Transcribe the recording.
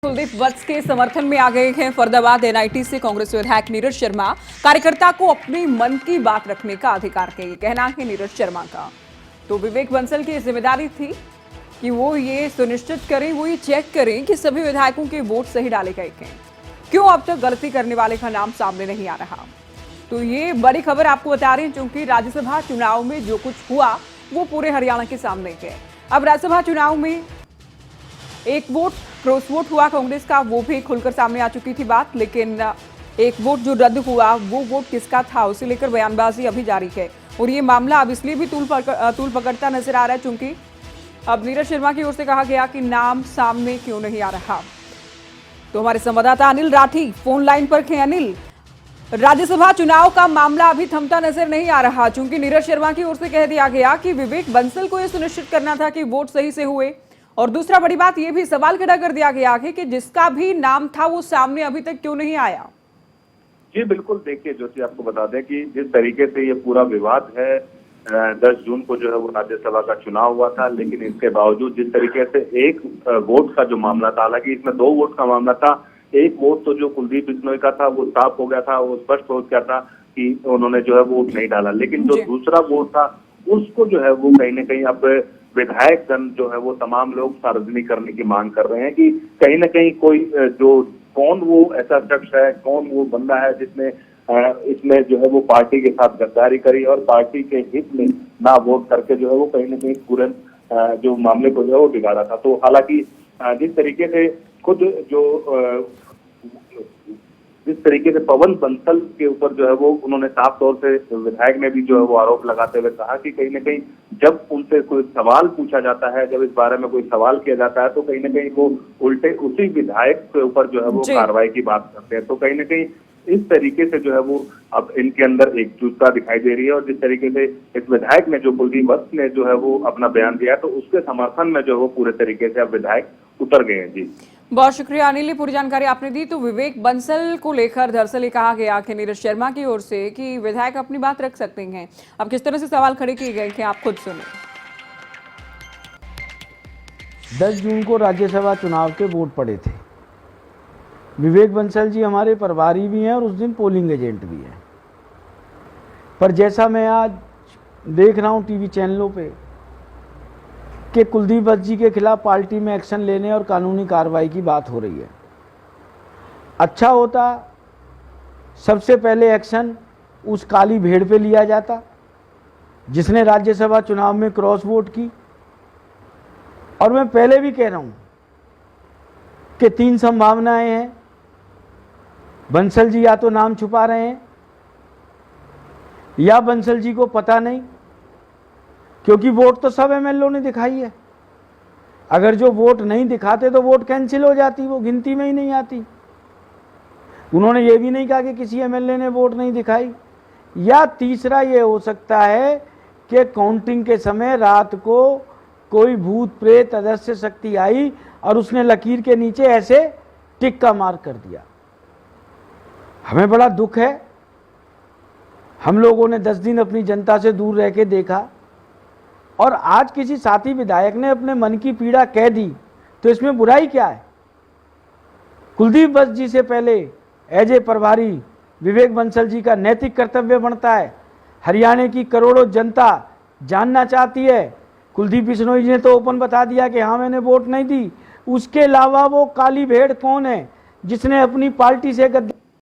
कुलदीप वत्स के समर्थन में आ गए हैं फरीदाबाद एनआईटी से कांग्रेस विधायक नीरज शर्मा। कार्यकर्ता को अपने मन की बात रखने का अधिकार है, ये कहना है नीरज शर्मा का। तो विवेक बंसल की जिम्मेदारी थी कि वो ये सुनिश्चित करें, वो ये चेक करें कि सभी विधायकों के वोट सही डाले गए हैं। क्यों अब तक गलती करने वाले का नाम सामने नहीं आ रहा? तो ये बड़ी खबर आपको बता रहे हैं, क्योंकि राज्यसभा चुनाव में जो कुछ हुआ वो पूरे हरियाणा के सामने है। अब राज्यसभा चुनाव में एक वोट क्रॉस वोट हुआ कांग्रेस का, वो भी खुलकर सामने आ चुकी थी बात, लेकिन एक वोट जो रद्द हुआ वो वोट किसका था उसे लेकर बयानबाजी अभी जारी है। और ये मामला अब इसलिए भी तूल पकड़ता नजर आ रहा है क्योंकि अब नीरज शर्मा की ओर से कहा गया कि नाम सामने क्यों नहीं आ रहा। तो हमारे संवाददाता अनिल राठी फोन लाइन पर थे। अनिल, राज्यसभा चुनाव का मामला अभी थमता नजर नहीं आ रहा, क्योंकि नीरज शर्मा की ओर से कह दिया गया कि विवेक बंसल को यह सुनिश्चित करना था कि वोट सही से हुए। और दूसरा बड़ी बात यह भी सवाल खड़ा कर दिया गया है कि जिसका भी नाम था वो सामने अभी तक क्यों नहीं आया। जी बिल्कुल, देखिए ज्योति, आपको बता दें कि जिस तरीके से ये पूरा विवाद है, 10 जून को जो है वो राज्यसभा का चुनाव हुआ था, लेकिन इसके बावजूद जिस तरीके से एक वोट का जो मामला था, हालांकि इसमें 2 वोट का मामला था। एक वोट तो जो कुलदीप बिश्नोई का था वो साफ हो गया था, वो स्पष्ट हो गया था कि उन्होंने जो है वोट नहीं डाला, लेकिन जो दूसरा वोट था उसको जो है वो कहीं ना कहीं अब विधायक दल जो है वो तमाम लोग सार्वजनिक करने की मांग कर रहे हैं कि कहीं ना कहीं कोई जो कौन वो ऐसा शख्स है, कौन वो बंदा है जिसने इसमें जो है वो पार्टी के साथ गद्दारी करी और पार्टी के हित में ना वोट करके जो है वो कहीं ना कहीं पूरे जो मामले को जो है वो बिगाड़ा था। तो हालांकि जिस तरीके से खुद जिस तरीके से पवन बंसल के ऊपर जो है वो उन्होंने साफ तौर से विधायक ने भी जो है वो आरोप लगाते हुए कहा कि कहीं ना कहीं जब उनसे कोई सवाल पूछा जाता है, जब इस बारे में कोई सवाल किया जाता है, तो कहीं ना कहीं वो उल्टे उसी विधायक के ऊपर जो है वो कार्रवाई की बात करते हैं। तो कहीं ना कहीं इस तरीके से जो है वो अब इनके अंदर एकजुटता दिखाई दे रही है। और जिस तरीके से इस विधायक ने, जो कुलदीप वत्स ने जो है वो अपना बयान दिया, तो उसके समर्थन में जो है वो पूरे तरीके से अब विधायक उतर गए हैं। जी बहुत शुक्रिया अनिल, पूरी जानकारी आपने दी। तो विवेक बंसल को लेकर दरअसल ये कहा गया कि नीरज शर्मा की ओर से कि विधायक अपनी बात रख सकते हैं। अब किस तरह से सवाल खड़े किए गए थे आप खुद सुने। 10 जून को राज्यसभा चुनाव के वोट पड़े थे। विवेक बंसल जी हमारे प्रभारी भी हैं और उस दिन पोलिंग एजेंट भी हैं। पर जैसा मैं आज देख रहा हूं टीवी चैनलों पे कि कुलदीप वत्स जी के खिलाफ पार्टी में एक्शन लेने और कानूनी कार्रवाई की बात हो रही है। अच्छा होता सबसे पहले एक्शन उस काली भेड़ पे लिया जाता जिसने राज्यसभा चुनाव में क्रॉस वोट की। और मैं पहले भी कह रहा हूं कि 3 संभावनाएं हैं। बंसल जी या तो नाम छुपा रहे हैं या बंसल जी को पता नहीं, क्योंकि वोट तो सब एमएलए ने दिखाई है। अगर जो वोट नहीं दिखाते तो वोट कैंसिल हो जाती, वो गिनती में ही नहीं आती। उन्होंने ये भी नहीं कहा कि किसी एमएलए ने वोट नहीं दिखाई। या तीसरा ये हो सकता है कि काउंटिंग के समय रात को कोई भूत प्रेत अदृश्य शक्ति आई और उसने लकीर के नीचे ऐसे टिक का मार्क कर दिया। हमें बड़ा दुख है। हम लोगों ने 10 दिन अपनी जनता से दूर रह के देखा और आज किसी साथी विधायक ने अपने मन की पीड़ा कह दी, तो इसमें बुराई क्या है? कुलदीप वत्स जी से पहले एज ए प्रभारी विवेक बंसल जी का नैतिक कर्तव्य बनता है। हरियाणा की करोड़ों जनता जानना चाहती है। कुलदीप बिश्नोई जी ने तो ओपन बता दिया कि हाँ मैंने वोट नहीं दी। उसके अलावा वो काली भेड़ कौन है जिसने अपनी पार्टी से